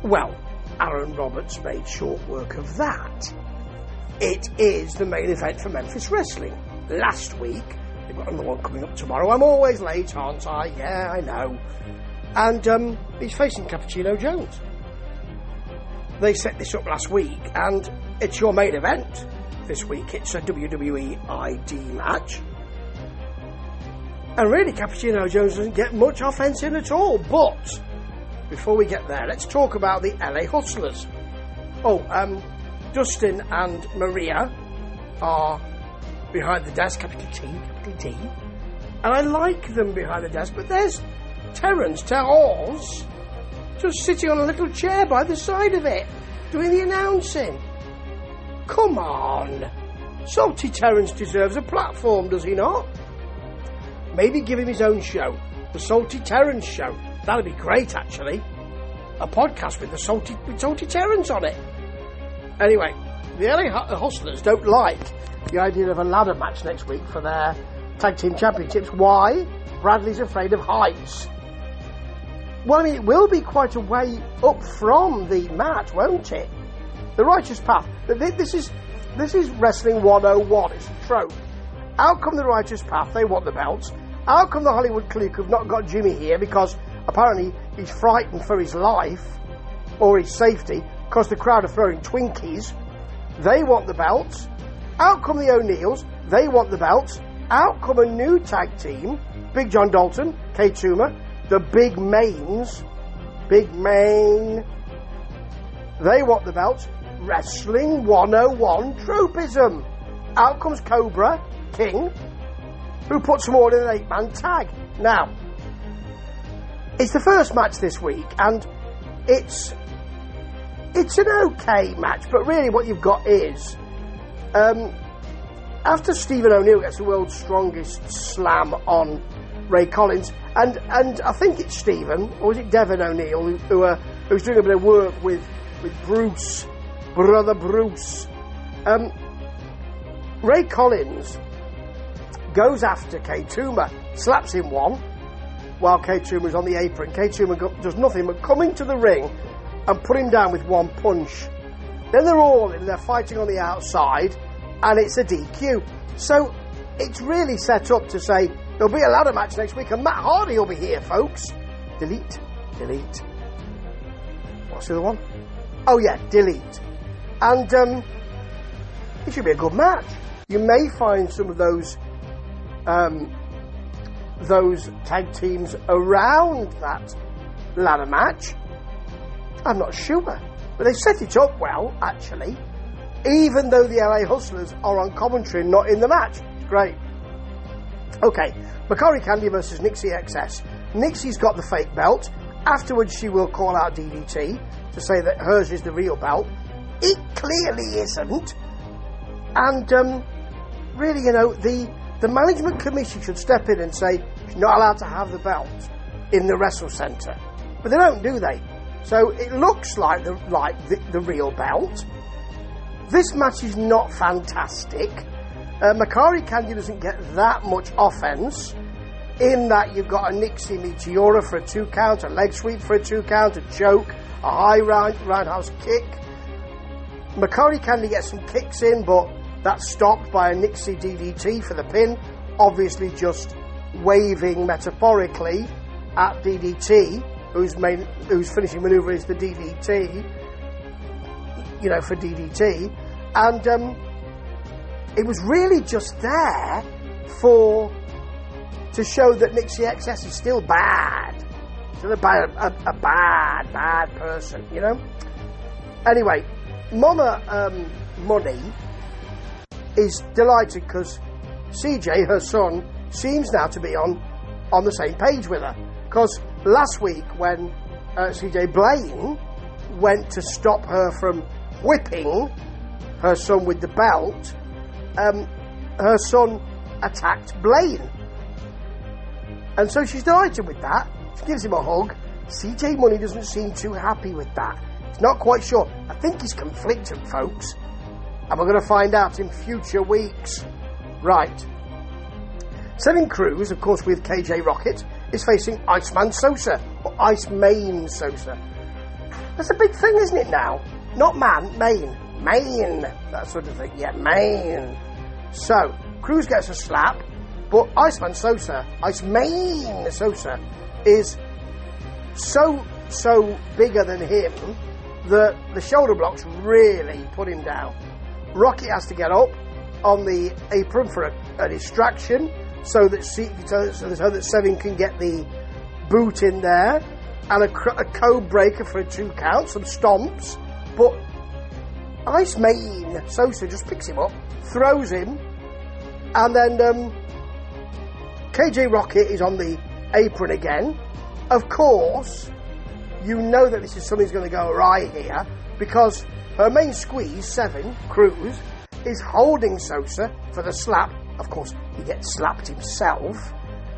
Well, Aaron Roberts made short work of that. It is the main event for Memphis Wrestling. Last week, they've got another one coming up tomorrow. I'm always late, aren't I? Yeah, I know. And he's facing Cappuccino Jones. They set this up last week, and it's your main event this week. It's a WWE ID match. And really, Cappuccino Jones doesn't get much offense in at all. But before we get there, let's talk about the LA Hustlers. Dustin and Maria are behind the desk, capital T. And I like them behind the desk, but there's Terence just sitting on a little chair by the side of it, doing the announcing. Come on. Salty Terence deserves a platform, does he not? Maybe give him his own show, the Salty Terence Show. That'd be great, actually. A podcast with Salty Terence on it. Anyway, the LA Hustlers don't like the idea of a ladder match next week for their tag team championships. Why? Bradley's afraid of heights. Well, I mean, it will be quite a way up from the match, won't it? The Righteous Path. This is Wrestling 101. It's a trope. Out come the Righteous Path. They want the belts. Out come the Hollywood Clique who've not got Jimmy here because apparently he's frightened for his life or his safety because the crowd are throwing Twinkies. They want the belts. Out come the O'Neills. They want the belts. Out come a new tag team. Big John Dalton, K. Tuma, the Big Mains. Big Main. They want the belts. Wrestling 101 tropism. Out comes Cobra King, who puts them all in an 8-man tag. Now, it's the first match this week, and it's an okay match, but really what you've got is, after Stephen O'Neill gets the world's strongest slam on Ray Collins, and I think it's Stephen, or is it Devin O'Neill, who's doing a bit of work with Bruce, brother Bruce. Ray Collins goes after K. Tuma, slaps him one, while K. Tuma's on the apron. K. Tuma does nothing but come into the ring and put him down with one punch. Then they're all in, they're fighting on the outside, and it's a DQ. So it's really set up to say there'll be a ladder match next week, and Matt Hardy will be here, folks. Delete. What's the other one? Oh yeah, delete. And it should be a good match. You may find some of those tag teams around that ladder match. I'm not sure, but they set it up well, actually, even though the LA Hustlers are on commentary and not in the match. Great. Okay, Makari Candy versus Nixie XS. Nixie's got the fake belt. Afterwards she will call out DDT to say that hers is the real belt. It clearly isn't. And really, the management committee should step in and say she's not allowed to have the belt in the Wrestle Centre. But they don't, do they? So it looks like the real belt. This match is not fantastic. Makari Candy doesn't get that much offense in that you've got a Nixie Meteora for a 2 count, a leg sweep for a 2 count, a choke, a high roundhouse kick. Makari Candy gets some kicks in, but that's stopped by a Nixie DDT for the pin, obviously just waving metaphorically at DDT, whose finishing manoeuvre is the DDT, for DDT. And it was really just there to show that Nixie XS is still bad. Still a bad person, Anyway, Mama Money is delighted because CJ, her son, seems now to be on the same page with her. Because last week when CJ Blaine went to stop her from whipping her son with the belt, her son attacked Blaine. And so she's delighted with that. She gives him a hug. CJ Money doesn't seem too happy with that. He's not quite sure. I think he's conflicted, folks. And we're going to find out in future weeks. Right. Selling Cruz, of course, with KJ Rocket, is facing Iceman Sosa, or Iceman Sosa. That's a big thing, isn't it now? Not man, Maine. Maine. That sort of thing. Yeah, Maine. So, Cruz gets a slap, but Iceman Sosa, Iceman Sosa, is so bigger than him that the shoulder blocks really put him down. Rocky has to get up on the apron for a distraction so that Sevin can get the boot in there, and a code breaker for a 2 count, some stomps, but Iceman Sosa just picks him up, throws him, and then KJ Rocket is on the apron again. Of course, you know that this is something's going to go awry here, because her main squeeze, Sevin, Cruz, is holding Sosa for the slap. Of course, he gets slapped himself.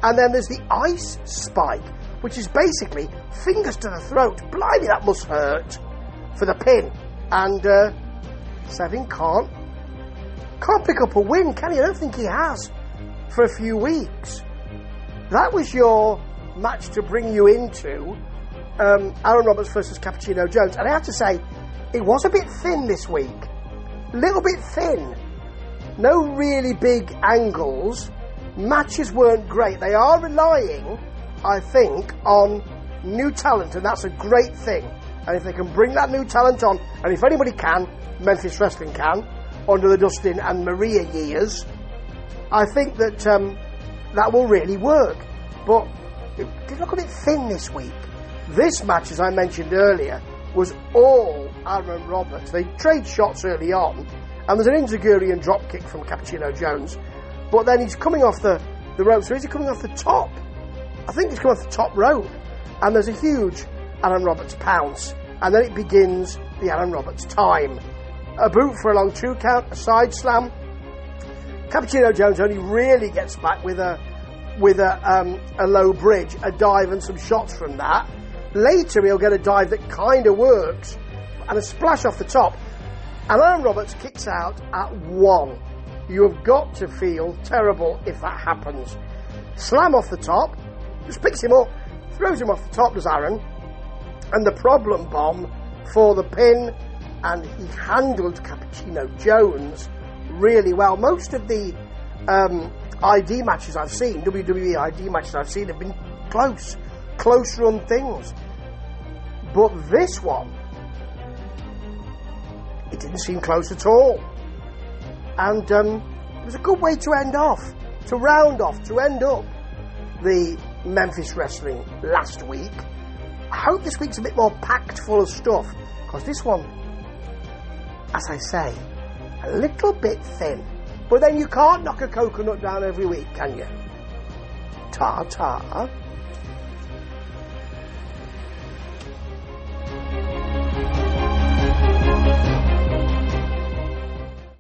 And then there's the ice spike, which is basically fingers to the throat. Blimey, that must hurt, for the pin. And Sevin can't pick up a win, can he? I don't think he has for a few weeks. That was your match to bring you into Aaron Roberts versus Cappuccino Jones. And I have to say, it was a bit thin this week. A little bit thin. No really big angles. Matches weren't great. They are relying, I think, on new talent, and that's a great thing. And if they can bring that new talent on, and if anybody can, Memphis Wrestling can, under the Dustin and Maria years, I think that that will really work. But it did look a bit thin this week. This match, as I mentioned earlier, was all Aaron Roberts. They trade shots early on, and there's an Enziguri dropkick from Cappuccino Jones, but then he's coming off the rope. So is he coming off the top? I think he's coming off the top rope, and there's a huge Aaron Roberts pounce, and then it begins the Aaron Roberts time. A boot for a long 2 count, a side slam. Cappuccino Jones only really gets back with a low bridge, a dive, and some shots from that. Later he'll get a dive that kind of works, and a splash off the top, and Aaron Roberts kicks out at 1. You have got to feel terrible if that happens. Slam off the top, just picks him up, throws him off the top, does Aaron, and the problem bomb for the pin, and he handled Cappuccino Jones really well. Most of the ID matches I've seen, WWE ID matches I've seen, have been close run things. But this one, it didn't seem close at all. And it was a good way to end up the Memphis Wrestling last week. I hope this week's a bit more packed full of stuff, because this one, as I say, a little bit thin. But then you can't knock a coconut down every week, can you? Ta-ta.